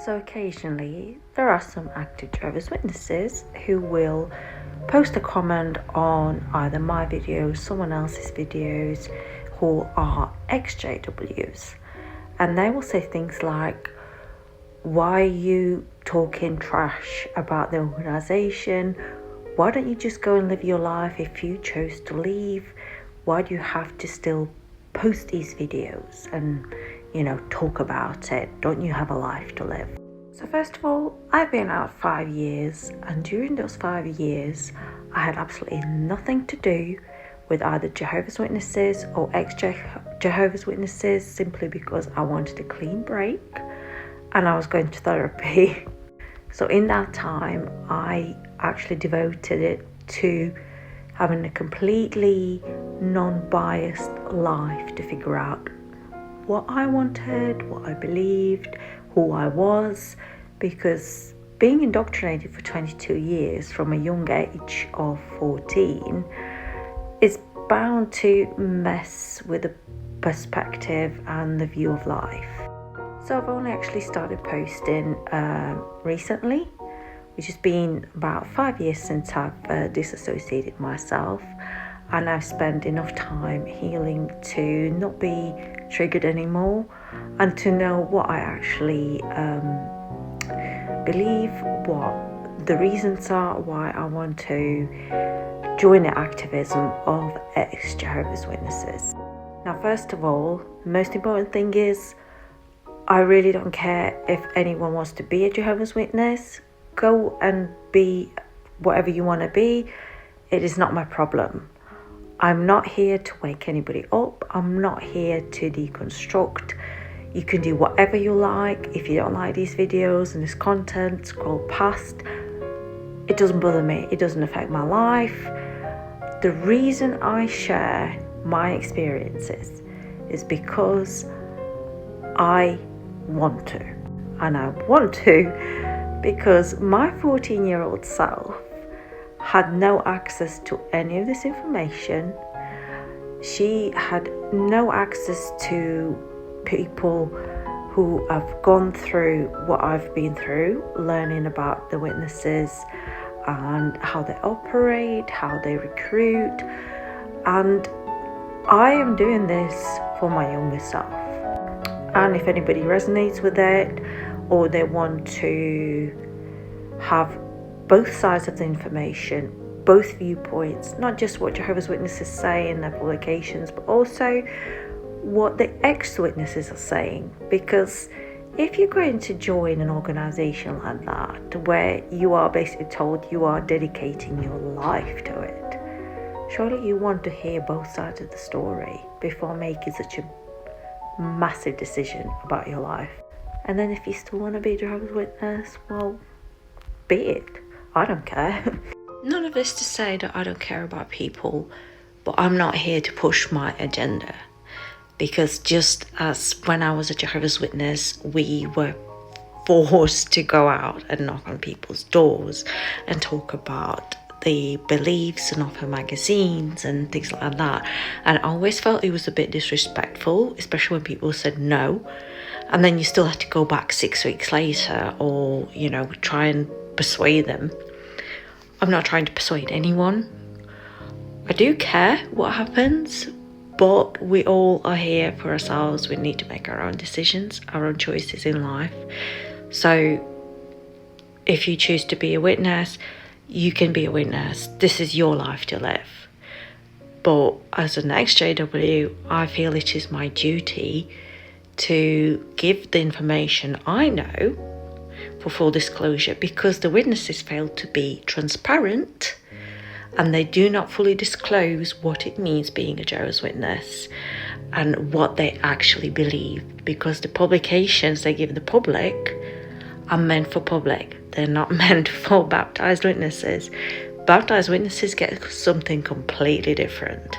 So occasionally there are some active Jehovah's Witnesses who will post a comment on either my videos, someone else's videos, who are exjws, and they will say things like, why are you talking trash about the organisation? Why don't you just go and live your life if you chose to leave? Why do you have to still post these videos and, talk about it? Don't you have a life to live? So first of all, I've been out 5 years, and during those 5 years, I had absolutely nothing to do with either Jehovah's Witnesses or ex-Jehovah's Witnesses, simply because I wanted a clean break and I was going to therapy. So in that time, I actually devoted it to having a completely non-biased life to figure out what I wanted, what I believed, who I was, because being indoctrinated for 22 years from a young age of 14 is bound to mess with the perspective and the view of life. So I've only actually started posting recently, which has been about 5 years since I've disassociated myself, and I've spent enough time healing to not be triggered anymore and to know what I actually believe, what the reasons are why I want to join the activism of ex-Jehovah's Witnesses. Now, first of all, the most important thing is I really don't care if anyone wants to be a Jehovah's Witness. Go and be whatever you want to be. It is not my problem. I'm not here to wake anybody up. I'm not here to deconstruct. You can do whatever you like. If you don't like these videos and this content, scroll past. It doesn't bother me. It doesn't affect my life. The reason I share my experiences is because I want to. And I want to because my 14-year-old self had no access to any of this information. She had no access to people who have gone through what I've been through, learning about the witnesses and how they operate, how they recruit. And I am doing this for my younger self. And if anybody resonates with it, or they want to have both sides of the information, both viewpoints, not just what Jehovah's Witnesses say in their publications, but also what the ex-witnesses are saying. Because if you're going to join an organisation like that, where you are basically told you are dedicating your life to it, surely you want to hear both sides of the story before making such a massive decision about your life. And then if you still want to be a Jehovah's Witness, well, be it. I don't care. None of this to say that I don't care about people, but I'm not here to push my agenda. Because just as when I was a Jehovah's Witness, we were forced to go out and knock on people's doors and talk about the beliefs and offer magazines and things like that. And I always felt it was a bit disrespectful, especially when people said no. And then you still have to go back 6 weeks later or, try and persuade them. I'm not trying to persuade anyone. I do care what happens, but we all are here for ourselves. We need to make our own decisions, our own choices in life. So if you choose to be a witness, you can be a witness. This is your life to live. But as an ex-JW, I feel it is my duty to give the information I know for full disclosure, because the witnesses fail to be transparent and they do not fully disclose what it means being a Jehovah's Witness and what they actually believe, because the publications they give the public are meant for public. They're not meant for baptized witnesses. Baptized witnesses get something completely different.